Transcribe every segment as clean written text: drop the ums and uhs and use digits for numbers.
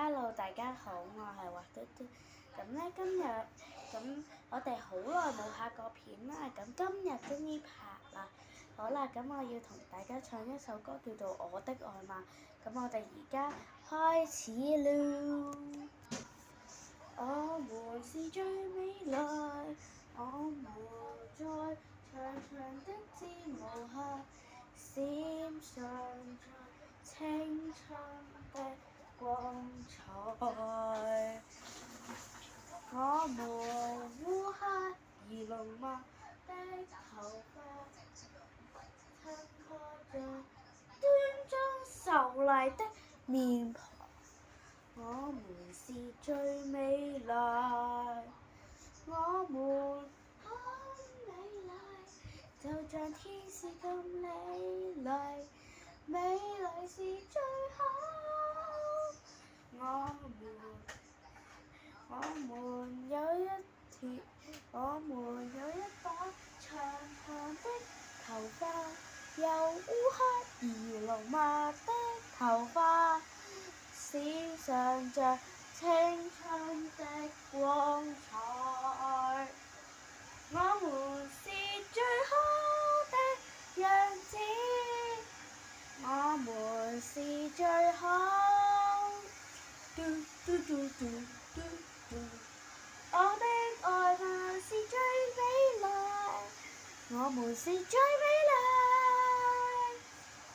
Hello，大家好，我係畫嘟嘟。咁咧今日我哋好耐冇拍過片啦，咁今日終於拍啦。好啦，咁我要同大家唱一首歌叫做《我的愛嗎》。咁我哋而家開始了。我們是最美麗，我們在長長的節目下閃爍着青春的光彩。我們烏黑而濃密的頭髮，襯托着端莊秀麗的面龐。我們是最美麗，我們很美麗，就像天使咁美麗，美麗是最好。我們有一把長長的頭髮，由烏黑而濃密的頭髮，閃爍着青春的光彩。我們是最好的樣子，我們是最好。嘟嘟嘟嘟嘟嘟，我的愛嗎是最美麗，我們是最美麗。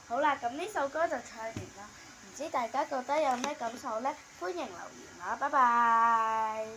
好啦，咁呢首歌就唱完啦，唔知大家覺得有咩感受呢？歡迎留言啦，拜拜。